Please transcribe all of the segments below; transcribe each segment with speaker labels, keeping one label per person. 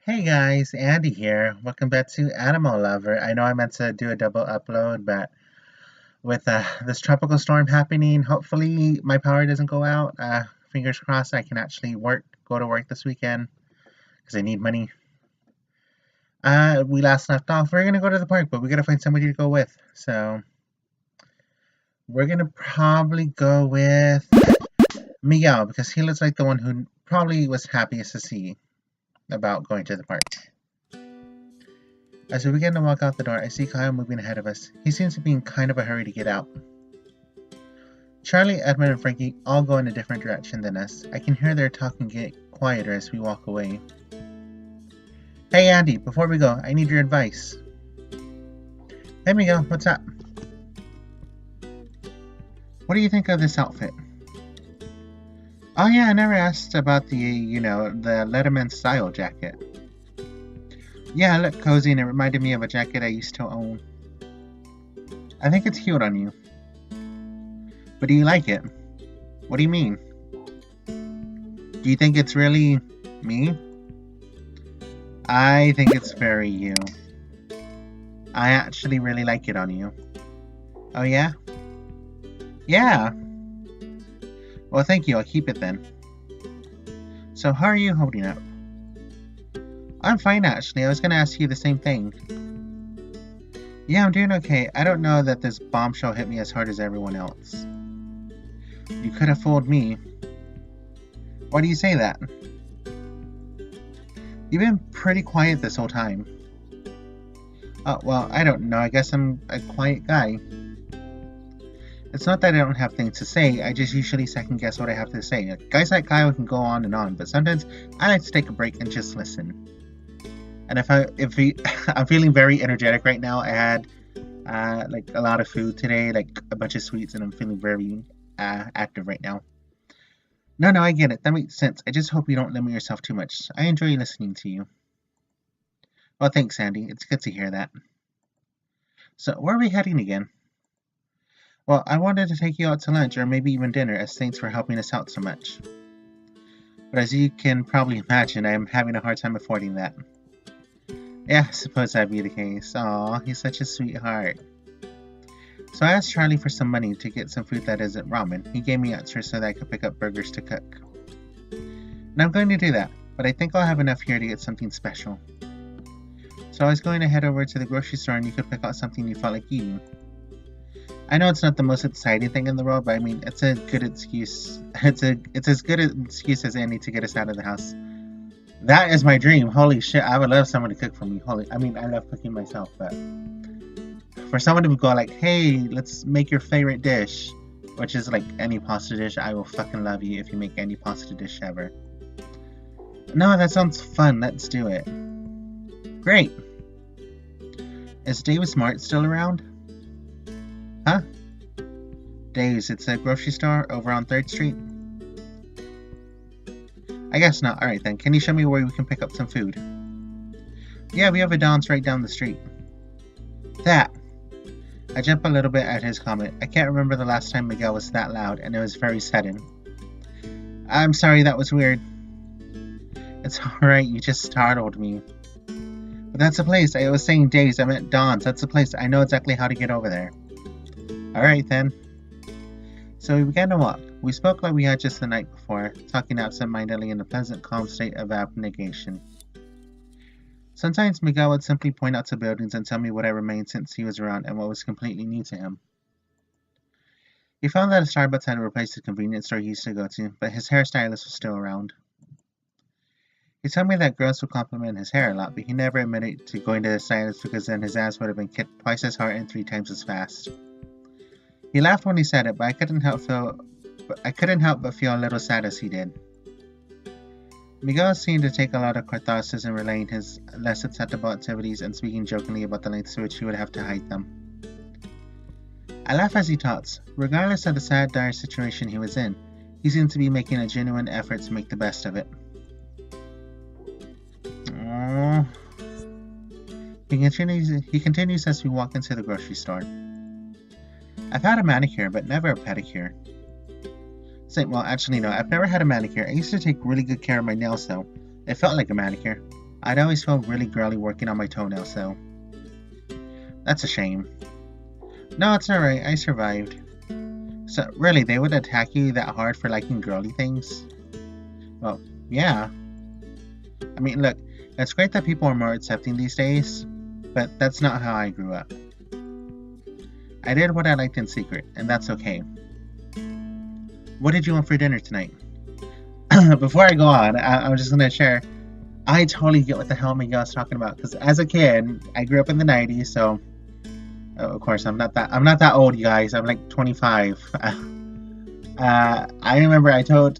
Speaker 1: Hey guys, Andy here. Welcome back to Animal Lover. I know I meant to do a double upload, but with this tropical storm happening, hopefully my power doesn't go out. Fingers crossed I can actually go to work this weekend because I need money. We last left off. We're gonna go to the park, but we gotta find somebody to go with. So we're gonna probably go with Miguel because he looks like the one who probably was happiest to see about going to the park. As we begin to walk out the door, I see Kyle moving ahead of us. He seems to be in kind of a hurry to get out. Charlie, Edmund, and Frankie all go in a different direction than us. I can hear their talking get quieter as we walk away. Hey Andy, before we go, I need your advice. Hey Miguel, what's up? What do you think of this outfit? Oh yeah, I never asked about the Letterman style jacket. Yeah, it looked cozy and it reminded me of a jacket I used to own. I think it's cute on you. But do you like it? What do you mean? Do you think it's really me? I think it's very you. I actually really like it on you. Oh yeah? Yeah! Well, thank you. I'll keep it then. So how are you holding up? I'm fine actually. I was gonna ask you the same thing. Yeah, I'm doing okay. I don't know that this bombshell hit me as hard as everyone else. You could have fooled me. Why do you say that? You've been pretty quiet this whole time. Oh, well, I don't know. I guess I'm a quiet guy. It's not that I don't have things to say, I just usually second guess what I have to say. Guys like Kyle can go on, but sometimes I like to take a break and just listen. And I'm feeling very energetic right now. I had like a lot of food today, like a bunch of sweets, and I'm feeling very active right now. No, I get it. That makes sense. I just hope you don't limit yourself too much. I enjoy listening to you. Well, thanks, Sandy. It's good to hear that. So, where are we heading again? Well, I wanted to take you out to lunch or maybe even dinner as thanks for helping us out so much. But as you can probably imagine, I am having a hard time affording that. Yeah, I suppose that'd be the case. Aw, he's such a sweetheart. So I asked Charlie for some money to get some food that isn't ramen. He gave me extra so that I could pick up burgers to cook. And I'm going to do that, but I think I'll have enough here to get something special. So I was going to head over to the grocery store and you could pick out something you felt like eating. I know it's not the most exciting thing in the world, but I mean, it's a good excuse. It's as good an excuse as any to get us out of the house. That is my dream. Holy shit, I would love someone to cook for me. I love cooking myself, but for someone to go like, hey, let's make your favorite dish, which is like any pasta dish, I will fucking love you if you make any pasta dish ever. No, that sounds fun. Let's do it. Great. Is Dave Smart still around? Huh? Dave's, it's a grocery store over on 3rd Street? I guess not. Alright then, can you show me where we can pick up some food? Yeah, we have a Don's right down the street. That! I jump a little bit at his comment. I can't remember the last time Miguel was that loud, and it was very sudden. I'm sorry, that was weird. It's alright, you just startled me. But that's the place. I was saying Dave's, I meant Don's. That's the place. I know exactly how to get over there. Alright then. So we began to walk. We spoke like we had just the night before, talking absent-mindedly in a pleasant, calm state of abnegation. Sometimes Miguel would simply point out to buildings and tell me what had remained since he was around and what was completely new to him. He found that a Starbucks had replaced the convenience store he used to go to, but his hairstylist was still around. He told me that girls would compliment his hair a lot, but he never admitted to going to the stylist because then his ass would have been kicked twice as hard and 3 times as fast. He laughed when he said it, but I couldn't help but feel a little sad as he did. Miguel seemed to take a lot of catharsis in relaying his less acceptable activities and speaking jokingly about the lengths to which he would have to hide them. I laughed as he talked. Regardless of the sad, dire situation he was in, he seemed to be making a genuine effort to make the best of it. Aww. He continues as we walk into the grocery store. I've had a manicure, but never a pedicure. Well, actually no, I've never had a manicure. I used to take really good care of my nails though. It felt like a manicure. I'd always feel really girly working on my toenails, so that's a shame. No, it's alright, I survived. So, really, they would attack you that hard for liking girly things? Well, yeah. I mean, look, it's great that people are more accepting these days, but that's not how I grew up. I did what I liked in secret, and that's okay. What did you want for dinner tonight? Before I go on, I'm just gonna share. I totally get what the hell Miguel's talking about, because as a kid, I grew up in the '90s, so of course I'm not that old, you guys. I'm like 25. I remember I told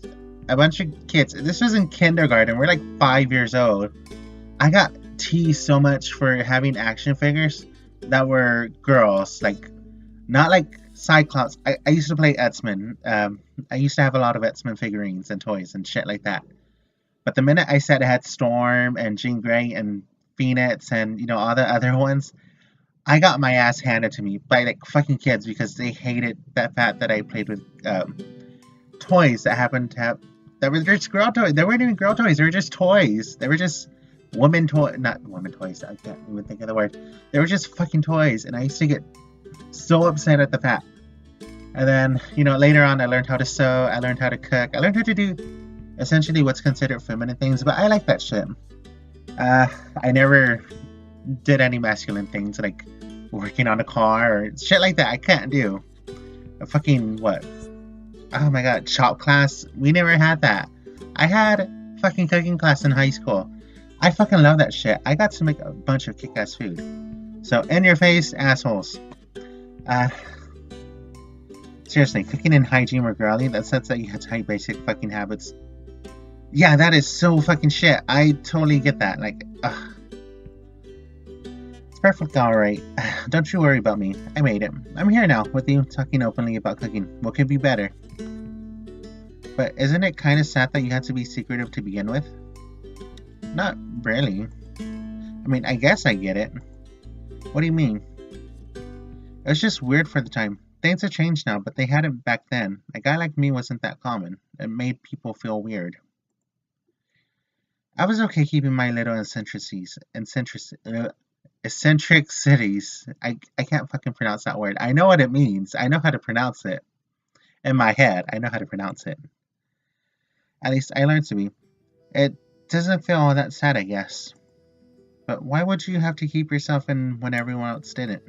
Speaker 1: a bunch of kids. This was in kindergarten. We're like 5 years old. I got teased so much for having action figures that were girls, like not like Cyclops. I used to play X-Men. I used to have a lot of X-Men figurines and toys and shit like that. But the minute I said it had Storm and Jean Grey and Phoenix and all the other ones, I got my ass handed to me by like fucking kids because they hated that fact that I played with toys that happened to have that were just girl toys. They weren't even girl toys. They were just toys. They were just women toy, not women toys. I can't even think of the word. They were just fucking toys, and I used to get so upset at the fact. And then later on, I learned how to sew. I learned how to cook. I learned how to do essentially what's considered feminine things. But I like that shit. I never did any masculine things like working on a car or shit like that. I can't do. A fucking what? Oh my god, shop class. We never had that. I had fucking cooking class in high school. I fucking love that shit. I got to make a bunch of kick-ass food. So in your face, assholes. Seriously, cooking and hygiene were girly. That says that you had to have basic fucking habits. Yeah, that is so fucking shit. I totally get that. Like, ugh. It's perfectly alright. Don't you worry about me. I made it. I'm here now with you talking openly about cooking. What could be better? But isn't it kind of sad that you had to be secretive to begin with? Not really. I mean, I guess I get it. What do you mean? It was just weird for the time. Things have changed now, but they had it back then. A guy like me wasn't that common. It made people feel weird. I was okay keeping my little eccentricities. I can't fucking pronounce that word. I know what it means. I know how to pronounce it. In my head, I know how to pronounce it. At least I learned to be. It doesn't feel all that sad, I guess. But why would you have to keep yourself in when everyone else didn't?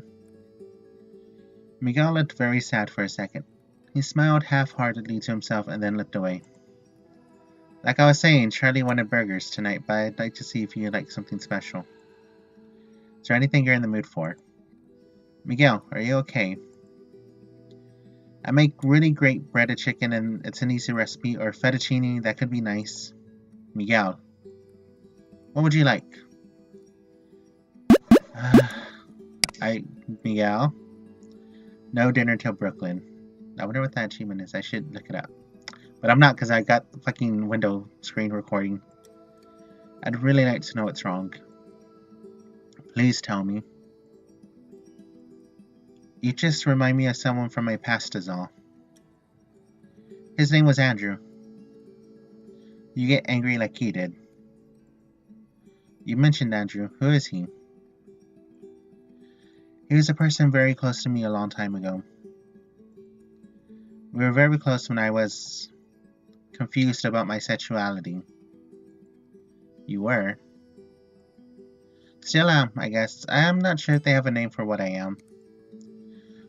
Speaker 1: Miguel looked very sad for a second. He smiled half-heartedly to himself and then looked away. Like I was saying, Charlie wanted burgers tonight, but I'd like to see if you'd like something special. Is there anything you're in the mood for? Miguel, are you okay? I make really great breaded chicken and it's an easy recipe, or fettuccine, that could be nice. Miguel, what would you like? Miguel? No dinner till Brooklyn. I wonder what that achievement is. I should look it up. But I'm not because I got the fucking window screen recording. I'd really like to know what's wrong. Please tell me. You just remind me of someone from my past is all. His name was Andrew. You get angry like he did. You mentioned Andrew. Who is he? He was a person very close to me a long time ago. We were very close when I was confused about my sexuality. You were? Still am, I guess. I am not sure if they have a name for what I am.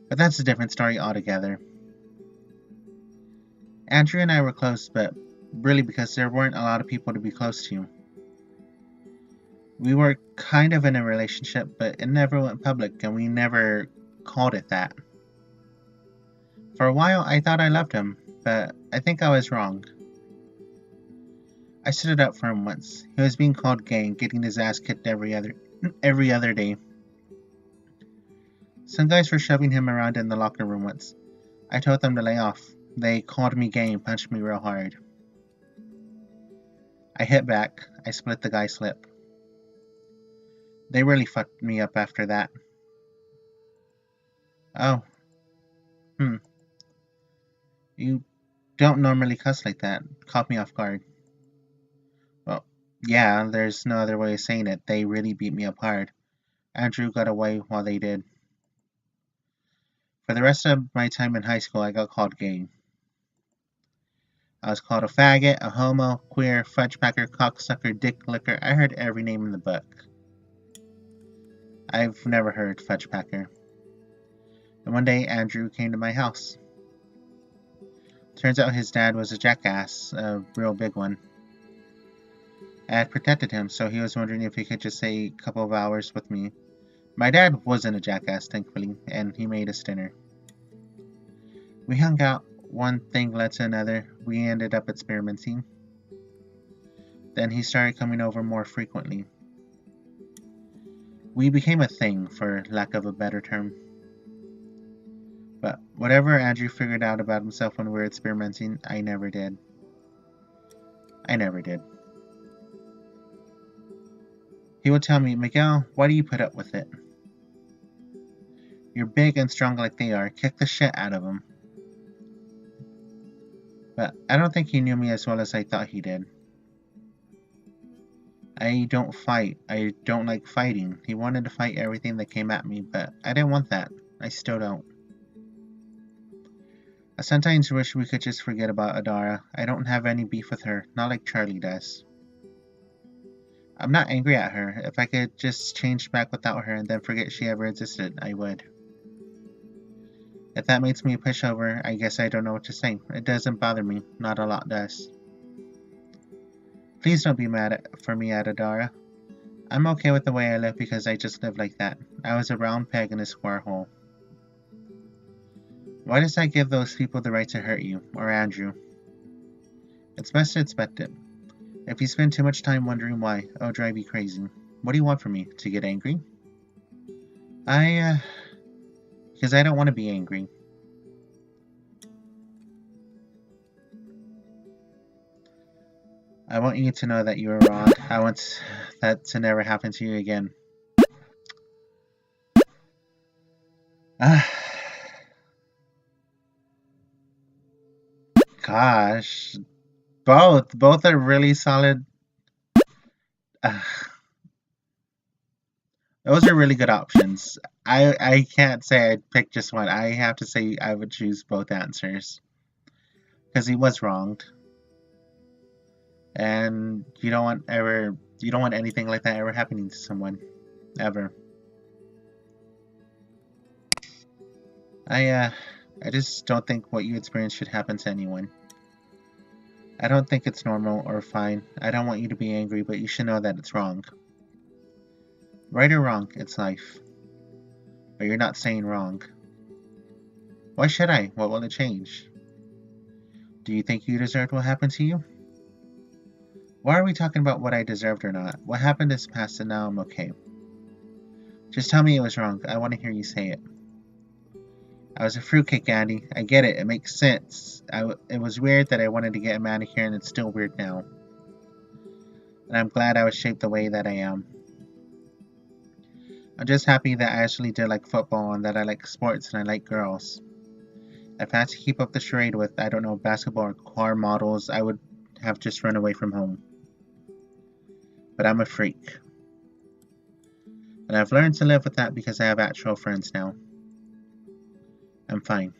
Speaker 1: But that's a different story altogether. Andrew and I were close, but really because there weren't a lot of people to be close to. We were kind of in a relationship, but it never went public, and we never called it that. For a while, I thought I loved him, but I think I was wrong. I stood up for him once. He was being called gay and getting his ass kicked every other day. Some guys were shoving him around in the locker room once. I told them to lay off. They called me gay and punched me real hard. I hit back. I split the guy's lip. They really fucked me up after that. Oh. You don't normally cuss like that. Caught me off guard. Well, Yeah, there's no other way of saying it. They really beat me up hard. Andrew got away while they did. For the rest of my time in high school, I got called gay. I was called a faggot, a homo, queer, fudgepacker, cocksucker, dick licker. I heard every name in the book. I've never heard fudgepacker. And one day, Andrew came to my house. Turns out his dad was a jackass, a real big one. I had protected him, so he was wondering if he could just stay a couple of hours with me. My dad wasn't a jackass, thankfully, and he made us dinner. We hung out, one thing led to another. We ended up experimenting. Then he started coming over more frequently. We became a thing, for lack of a better term. But whatever Andrew figured out about himself when we were experimenting, I never did. I never did. He would tell me, Miguel, why do you put up with it? You're big and strong like they are. Kick the shit out of them. But I don't think he knew me as well as I thought he did. I don't fight. I don't like fighting. He wanted to fight everything that came at me, but I didn't want that. I still don't. I sometimes wish we could just forget about Adara. I don't have any beef with her, not like Charlie does. I'm not angry at her. If I could just change back without her and then forget she ever existed, I would. If that makes me a pushover, I guess I don't know what to say. It doesn't bother me. Not a lot does. Please don't be mad for me at Adara. I'm okay with the way I live because I just live like that. I was a round peg in a square hole. Why does that give those people the right to hurt you, or Andrew? It's best to expect it. If you spend too much time wondering why, it'll drive you crazy. What do you want from me? To get angry? Because I don't want to be angry. I want you to know that you were wrong. I want that to never happen to you again. Gosh. Both are really solid. Those are really good options. I can't say I'd pick just one. I have to say I would choose both answers. Because he was wronged. And you don't want anything like that ever happening to someone. Ever. I just don't think what you experience should happen to anyone. I don't think it's normal or fine. I don't want you to be angry, but you should know that it's wrong. Right or wrong, it's life. But you're not saying wrong. Why should I? What will it change? Do you think you deserved what happened to you? Why are we talking about what I deserved or not? What happened is past and now I'm okay. Just tell me it was wrong. I want to hear you say it. I was a fruitcake, Andy. I get it. It makes sense. It was weird that I wanted to get a manicure, and it's still weird now. And I'm glad I was shaped the way that I am. I'm just happy that I actually did like football and that I like sports and I like girls. If I had to keep up the charade with, I don't know, basketball or car models, I would have just run away from home. But I'm a freak. And I've learned to live with that because I have actual friends now. I'm fine.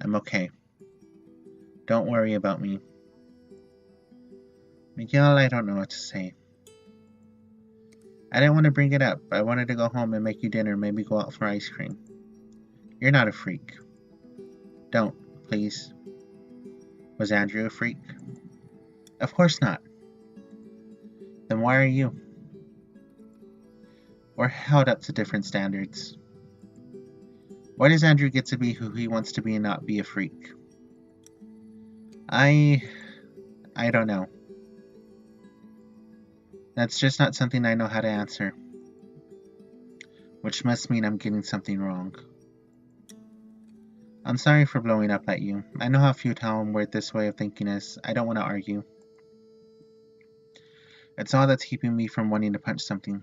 Speaker 1: I'm okay. Don't worry about me. Miguel, I don't know what to say. I didn't want to bring it up. I wanted to go home and make you dinner, maybe go out for ice cream. You're not a freak. Don't, please. Was Andrew a freak? Of course not. Then why are you? We're held up to different standards. Why does Andrew get to be who he wants to be and not be a freak? I don't know. That's just not something I know how to answer. Which must mean I'm getting something wrong. I'm sorry for blowing up at you. I know how futile and weird this way of thinking is. I don't want to argue. It's all that's keeping me from wanting to punch something.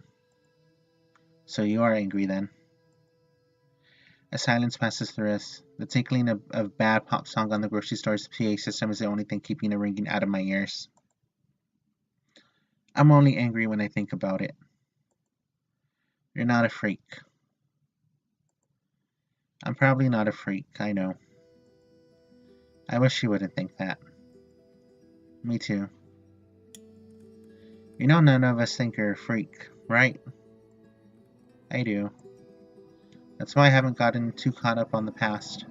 Speaker 1: So you are angry then. A silence passes through us. The tinkling of a bad pop song on the grocery store's PA system is the only thing keeping a ringing out of my ears. I'm only angry when I think about it. You're not a freak. I'm probably not a freak, I know. I wish you wouldn't think that. Me too. You know none of us think you're a freak, right? I do. That's why I haven't gotten too caught up on the past.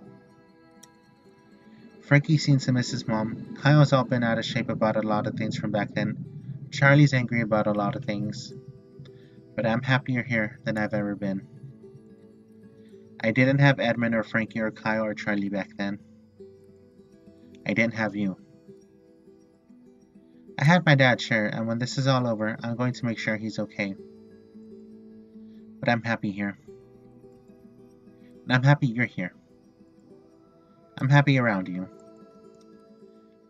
Speaker 1: Frankie seems to miss his mom. Kyle's all been out of shape about a lot of things from back then. Charlie's angry about a lot of things. But I'm happier here than I've ever been. I didn't have Edmund or Frankie or Kyle or Charlie back then. I didn't have you. I had my dad, sure, and when this is all over, I'm going to make sure he's okay. But I'm happy here. And I'm happy you're here. I'm happy around you.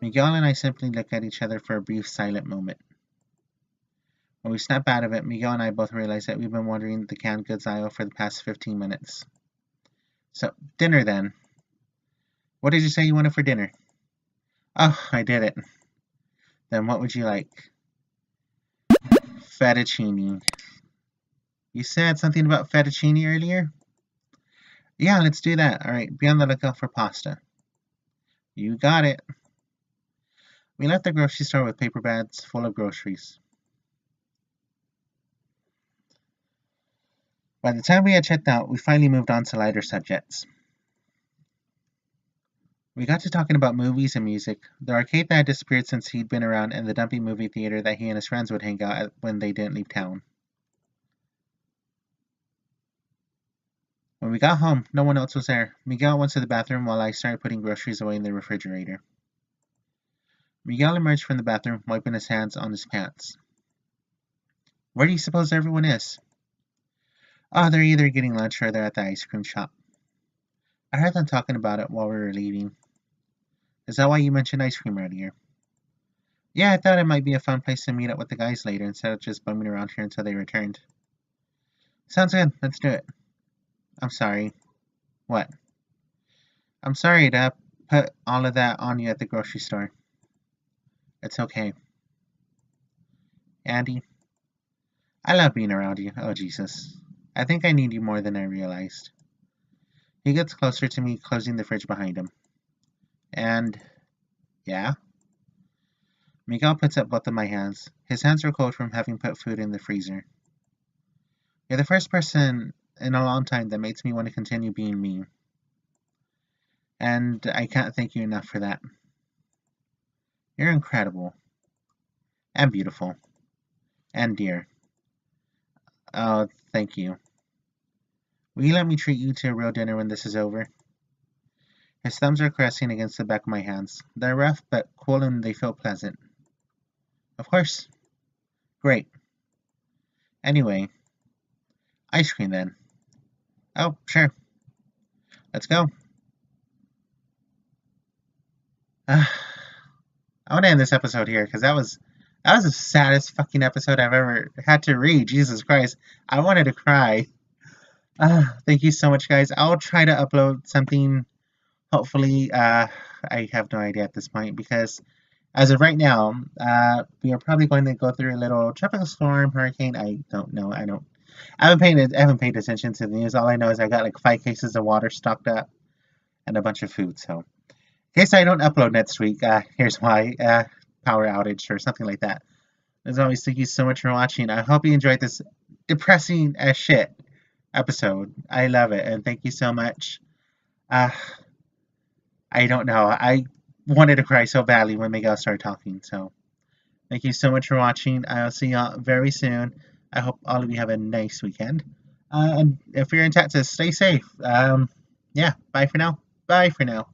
Speaker 1: Miguel and I simply look at each other for a brief silent moment. When we snap out of it, Miguel and I both realize that we've been wandering the canned goods aisle for the past 15 minutes. So, dinner then. What did you say you wanted for dinner? Oh, I did it. Then what would you like? Fettuccine. You said something about fettuccine earlier? Yeah, let's do that. Alright, be on the lookout for pasta. You got it. We left the grocery store with paper bags full of groceries. By the time we had checked out, we finally moved on to lighter subjects. We got to talking about movies and music, the arcade that had disappeared since he'd been around, and the dumpy movie theater that he and his friends would hang out at when they didn't leave town. When we got home, no one else was there. Miguel went to the bathroom while I started putting groceries away in the refrigerator. Miguel emerged from the bathroom, wiping his hands on his pants. Where do you suppose everyone is? Oh, they're either getting lunch or they're at the ice cream shop. I heard them talking about it while we were leaving. Is that why you mentioned ice cream earlier? Yeah, I thought it might be a fun place to meet up with the guys later instead of just bumming around here until they returned. Sounds good, let's do it. I'm sorry. What? I'm sorry to put all of that on you at the grocery store. It's okay. Andy, I love being around you. Oh, Jesus. I think I need you more than I realized. He gets closer to me, closing the fridge behind him. And, yeah? Miguel puts up both of my hands. His hands are cold from having put food in the freezer. You're the first person in a long time that makes me want to continue being me. And I can't thank you enough for that. You're incredible. And beautiful. And dear. Oh, thank you. Will you let me treat you to a real dinner when this is over? His thumbs are caressing against the back of my hands. They're rough, but cool and they feel pleasant. Of course. Great. Anyway, ice cream then. Oh, sure. Let's go. I want to end this episode here because that was the saddest fucking episode I've ever had to read. Jesus Christ. I wanted to cry. Thank you so much, guys. I'll try to upload something. Hopefully, I have no idea at this point because as of right now, we are probably going to go through a little tropical storm, hurricane. I don't know. I haven't paid attention to the news. All I know is I got like 5 cases of water stocked up and a bunch of food. So, in case I don't upload next week, here's why: power outage or something like that. As always, thank you so much for watching. I hope you enjoyed this depressing as shit episode. I love it, and thank you so much. I don't know. I wanted to cry so badly when Miguel started talking. So, thank you so much for watching. I'll see y'all very soon. I hope all of you have a nice weekend. And if you're in Texas, stay safe. Yeah, bye for now. Bye for now.